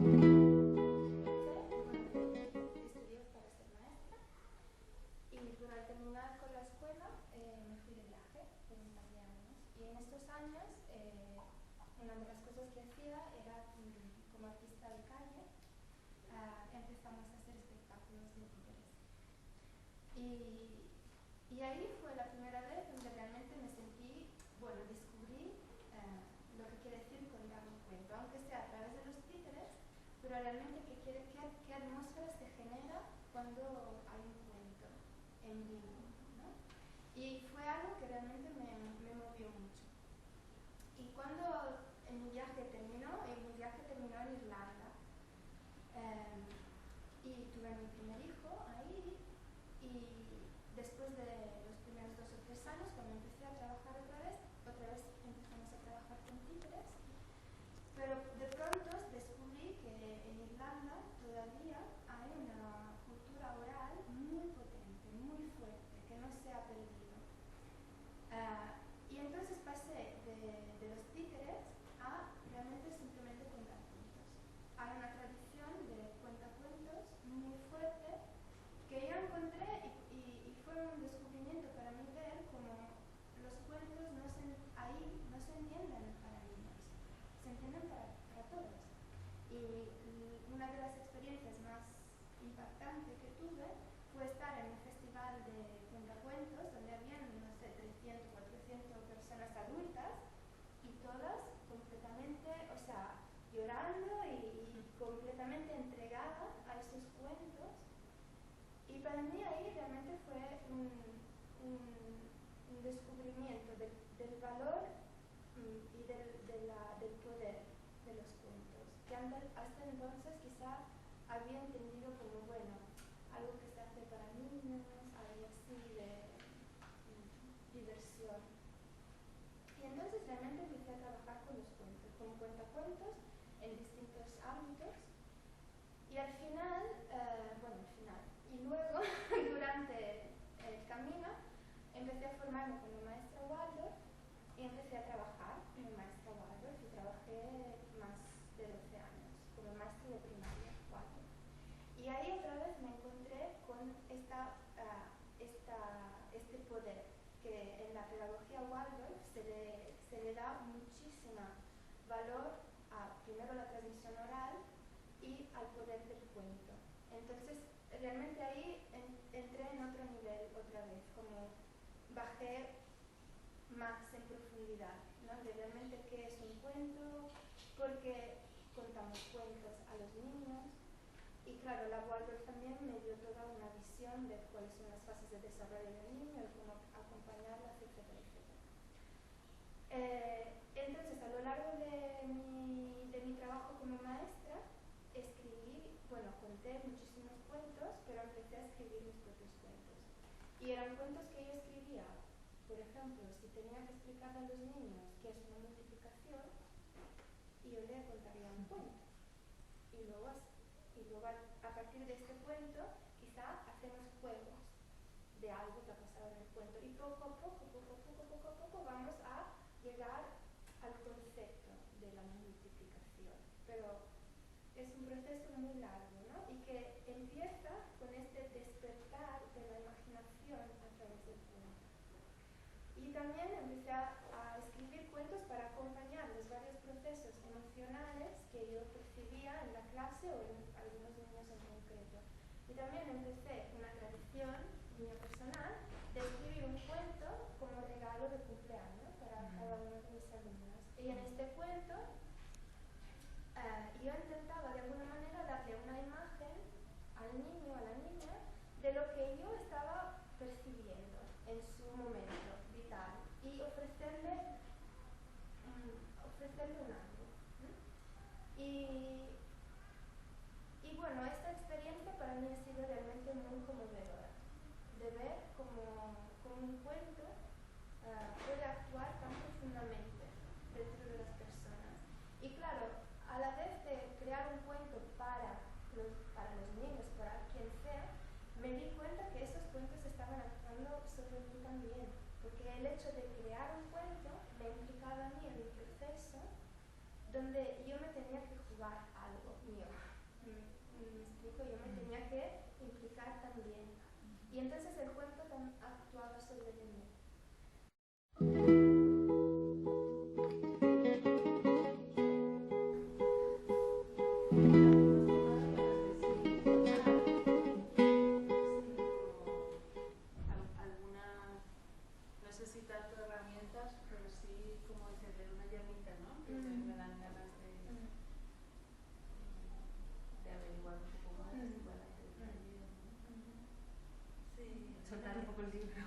Estudié para ser maestra y al terminar con la escuela me fui de viaje por un par de años. Y en estos años una de las cosas que hacía era, como artista de calle, empezamos a hacer espectáculos de títeres. Y ahí fue la primera vez donde realmente me sentí, bueno, descubrí lo que quiere decir contar un cuento, aunque sea a través de los títeres, pero realmente qué atmósfera se genera cuando hay un cuento en vivo, ¿no? Y fue algo que realmente me movió mucho. Y cuando mi viaje terminó en Irlanda, y tuve mi primer hijo ahí, y después de los primeros 2 o 3 años, cuando empecé a trabajar otra vez empezamos a trabajar con títeres, pero de pronto descubrí que en Irlanda todavía hay una cultura oral muy potente, muy fuerte, que no se ha perdido. Y entonces pasé de los títeres a realmente simplemente contar cuentos. Hay una tradición de cuentacuentos muy fuerte que yo encontré y fue un descubrimiento para mí ver cómo los cuentos ahí no se entienden para niños, se entienden para todos. Y una de las experiencias más impactantes que tuve fue estar en un festival de cuentacuentos donde habían, no sé, 300, 400 personas adultas y todas completamente, o sea, llorando y completamente entregadas a esos cuentos. Y para mí ahí realmente fue un descubrimiento del valor y del poder de los cuentos, que hasta entonces quizá había entendido como, bueno, algo que se hace para niños, algo así de diversión. Y entonces realmente empecé a trabajar con los cuentos, como cuentacuentos en distintos ámbitos. Y al final, y luego durante el camino empecé a formarme como maestra Waldorf y empecé a trabajar como maestra Waldorf y trabajé más de 12 años como maestra de primaria Waldorf. Y ahí otra vez me encontré con este poder que en la pedagogía Waldorf se le da muchísimo valor a primero la transmisión oral y al poder del cuento. Entonces, realmente ahí entré en otro nivel otra vez, como bajé más en profundidad, ¿no? De realmente qué es un cuento, por qué contamos cuentos a los niños. Y claro, la Waldorf también me dio toda una visión de cuáles son las fases de desarrollo del niño y cómo acompañarlas, etcétera, etcétera. Entonces, a lo largo de mi trabajo como maestra, conté muchísimos cuentos, pero empecé a escribir mis propios cuentos. Y eran cuentos que yo escribía. Por ejemplo, si tenía que explicar a los niños qué es una multiplicación, yo les contaría un cuento. Y luego a partir de este cuento, quizá hacemos juegos de algo que ha pasado en el cuento. Y poco a poco vamos a llegar al concepto de la multiplicación. Pero es un proceso muy largo, ¿no? Y que empieza con este despertar de la imaginación a través del cuento. Y también empecé a escribir cuentos para acompañar los varios procesos emocionales que yo percibía en la clase o en algunos niños en concreto. Y también empecé una tradición mía personal de escribir un cuento como regalo de cumpleaños para cada uno de mis alumnos. Y en este cuento yo intentaba de alguna manera darle una imagen al niño o a la niña de lo que yo estaba percibiendo en su momento vital y ofrecerle un algo. Y bueno, esta experiencia para mí ha sido realmente muy conmovedora, de ver cómo un cuento puede actuar tan profundamente dentro de las personas. Y claro, a la vez de crear un cuento para los niños, para quien sea, me di cuenta que esos cuentos estaban actuando sobre mí también, porque el hecho de crear un cuento me implicaba a mí en mi proceso donde yo me tenía que jugar algo mío. ¿Me explico? Yo me tenía que implicar también. Y entonces el cuento actuaba sobre mí. No sé si tanto herramientas, pero sí como encender una llamita, ¿no? Que me dan ganas de averiguar un poco más, igual hacer un taller, ¿no? Sí. Soltar un poco el libro.